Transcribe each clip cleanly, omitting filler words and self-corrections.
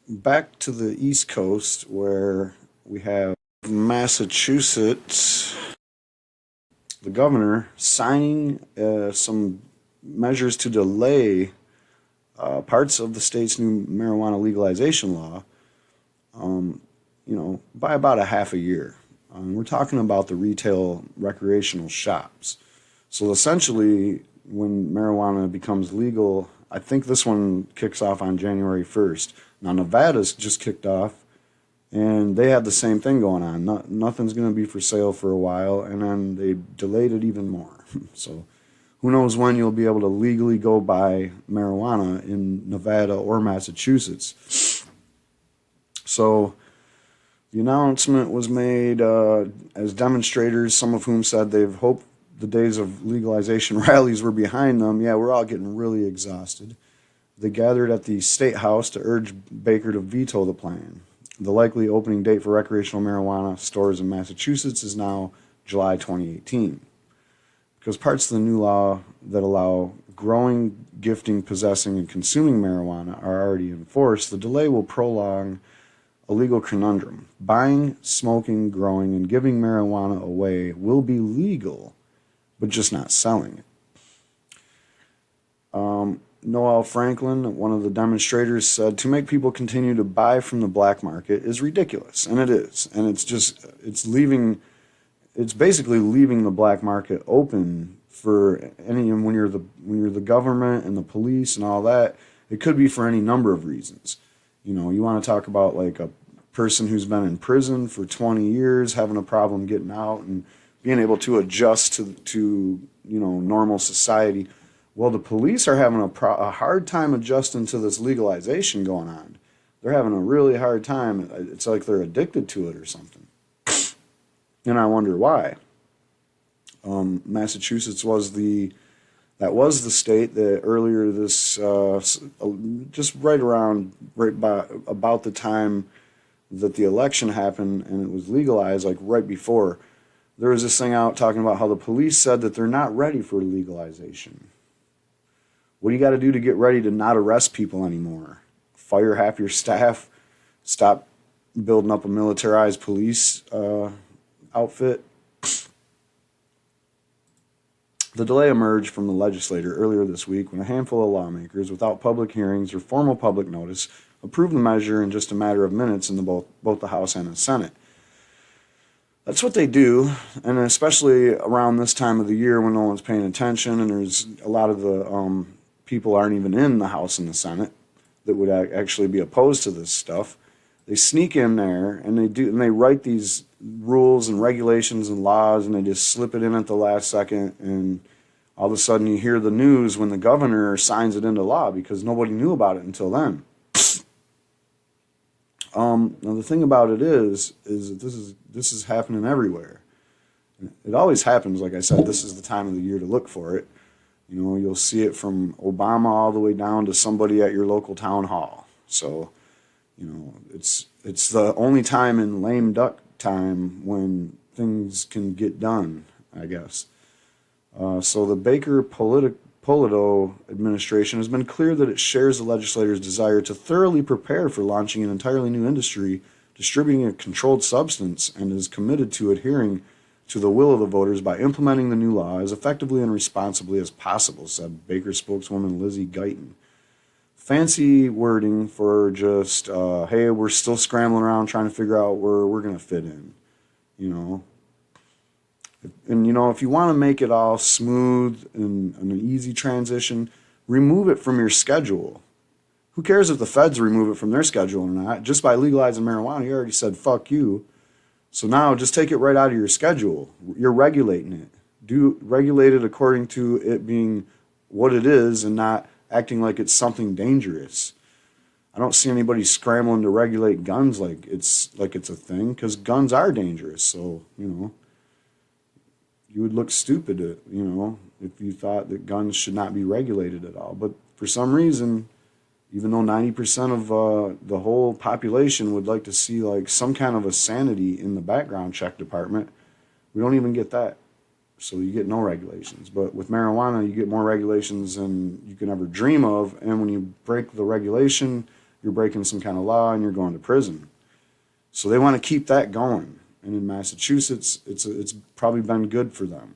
back to the East Coast where we have Massachusetts, the governor signing some measures to delay parts of the state's new marijuana legalization law, by about a half a year. We're talking about the retail recreational shops. So essentially, when marijuana becomes legal, I think this one kicks off on January 1st. Now, Nevada's just kicked off, and they had the same thing going on. Nothing's going to be for sale for a while, and then they delayed it even more. So who knows when you'll be able to legally go buy marijuana in Nevada or Massachusetts. So the announcement was made as demonstrators, some of whom said they've hoped the days of legalization rallies were behind them. Yeah, we're all getting really exhausted. They gathered at the State House to urge Baker to veto the plan. The likely opening date for recreational marijuana stores in Massachusetts is now July 2018. Because parts of the new law that allow growing, gifting, possessing, and consuming marijuana are already in force, the delay will prolong a legal conundrum. Buying, smoking, growing, and giving marijuana away will be legal, but just not selling it. Noel Franklin, one of the demonstrators, said to make people continue to buy from the black market is ridiculous, and it is. And it's basically leaving the black market open for any, and when you're the government and the police and all that, it could be for any number of reasons. You want to talk about like a person who's been in prison for 20 years having a problem getting out and being able to adjust to normal society. Well, the police are having a hard time adjusting to this legalization going on. They're having a really hard time. It's like they're addicted to it or something. And I wonder why. Massachusetts was the state that earlier this just right by about the time that the election happened and it was legalized, like right before, there was this thing out talking about how the police said that they're not ready for legalization. What do you got to do to get ready to not arrest people anymore? Fire half your staff? Stop building up a militarized police outfit? The delay emerged from the legislature earlier this week when a handful of lawmakers, without public hearings or formal public notice, approved the measure in just a matter of minutes in both the House and the Senate. That's what they do, and especially around this time of the year when no one's paying attention and there's a lot of the people aren't even in the House and the Senate that would actually be opposed to this stuff. They sneak in there and they write these rules and regulations and laws and they just slip it in at the last second, and all of a sudden you hear the news when the governor signs it into law because nobody knew about it until then. Now the thing about it is that this is happening everywhere. It always happens. Like I said, this is the time of the year to look for it. You'll see it from Obama all the way down to somebody at your local town hall. So, it's the only time in lame duck time when things can get done, I guess. So the Baker Polito administration has been clear that it shares the legislators' desire to thoroughly prepare for launching an entirely new industry, distributing a controlled substance, and is committed to adhering to the will of the voters by implementing the new law as effectively and responsibly as possible, said Baker spokeswoman Lizzie Guyton. Fancy wording for just, hey, we're still scrambling around trying to figure out where we're going to fit in, And, if you want to make it all smooth and an easy transition, remove it from your schedule. Who cares if the feds remove it from their schedule or not? Just by legalizing marijuana, you already said, fuck you. So now just take it right out of your schedule. You're regulating it. Regulate it according to it being what it is and not acting like it's something dangerous. I don't see anybody scrambling to regulate guns like it's a thing, because guns are dangerous. So, you would look stupid, if you thought that guns should not be regulated at all. But for some reason, even though 90% of the whole population would like to see like some kind of a sanity in the background check department, we don't even get that. So you get no regulations. But with marijuana, you get more regulations than you can ever dream of. And when you break the regulation you're breaking some kind of law and you're going to prison. So they want to keep that going. And in Massachusetts, it's probably been good for them.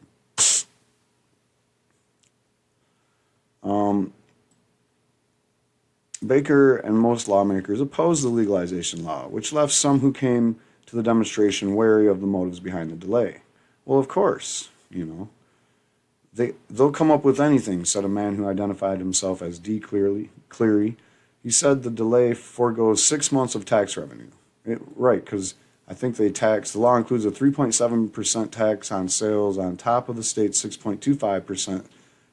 Baker and most lawmakers opposed the legalization law, which left some who came to the demonstration wary of the motives behind the delay. Well, of course, they'll come up with anything, said a man who identified himself as D. Cleary. He said the delay foregoes 6 months of tax revenue. Right, because I think the law includes a 3.7% tax on sales on top of the state's 6.25%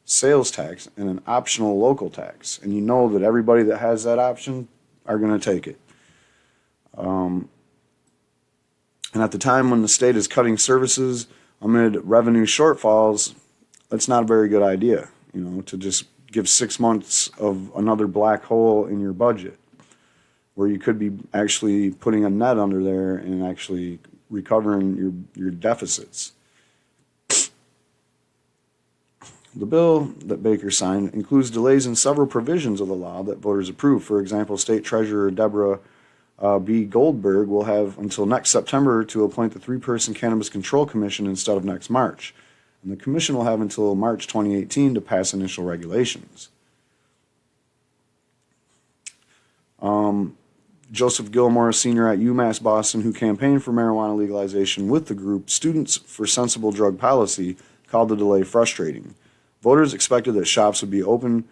sales tax and an optional local tax. And you know that everybody that has that option are going to take it. And at the time when the state is cutting services amid revenue shortfalls, that's not a very good idea, to just give 6 months of another black hole in your budget, where you could be actually putting a net under there and actually recovering your deficits. The bill that Baker signed includes delays in several provisions of the law that voters approved. For example, State Treasurer Deborah B. Goldberg will have until next September to appoint the 3-person Cannabis Control Commission instead of next March. And the commission will have until March 2018 to pass initial regulations. Joseph Gilmore, a senior at UMass Boston, who campaigned for marijuana legalization with the group Students for Sensible Drug Policy, called the delay frustrating. Voters expected that shops would be open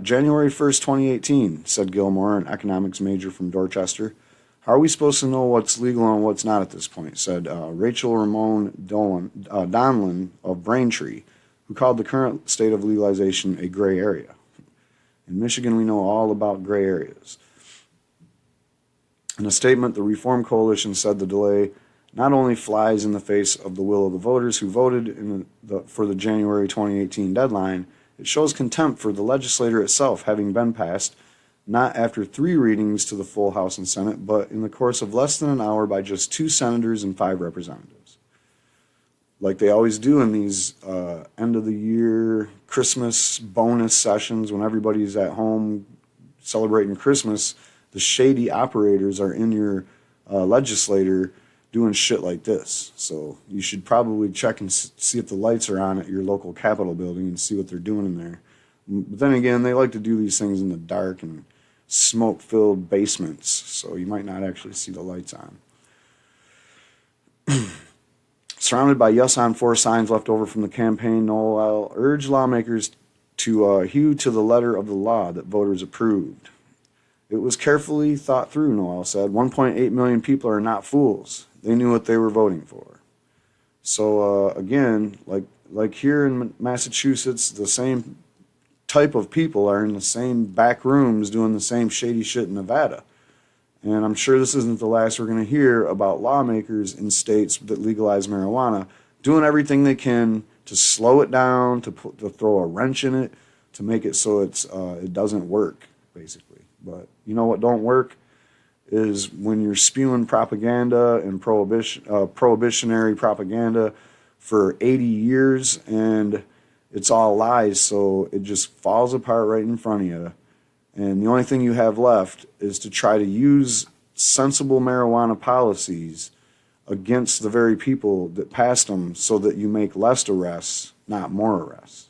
January 1st, 2018, said Gilmore, an economics major from Dorchester. How are we supposed to know what's legal and what's not at this point, said Rachel Ramon Donlin of Braintree, who called the current state of legalization a gray area. In Michigan, we know all about gray areas. In a statement, the Reform Coalition said the delay not only flies in the face of the will of the voters who voted for the January 2018 deadline, it shows contempt for the legislature itself, having been passed not after 3 readings to the full House and Senate, but in the course of less than an hour by just 2 senators and 5 representatives. Like they always do in these end-of-the-year Christmas bonus sessions when everybody's at home celebrating Christmas, the shady operators are in your legislature doing shit like this. So you should probably check and see if the lights are on at your local Capitol building and see what they're doing in there. But then again, they like to do these things in the dark and smoke-filled basements, so you might not actually see the lights on. Surrounded by Yes on 4 signs left over from the campaign, Noel urged lawmakers to hew to the letter of the law that voters approved. It was carefully thought through, Noel said. 1.8 million people are not fools. They knew what they were voting for. So again, like here in Massachusetts, the same type of people are in the same back rooms doing the same shady shit in Nevada. And I'm sure this isn't the last we're going to hear about lawmakers in states that legalize marijuana doing everything they can to slow it down, to throw a wrench in it, to make it so it doesn't work, basically. But you know what don't work is when you're spewing propaganda and prohibitionary propaganda for 80 years and it's all lies, so it just falls apart right in front of you. And the only thing you have left is to try to use sensible marijuana policies against the very people that passed them so that you make less arrests, not more arrests.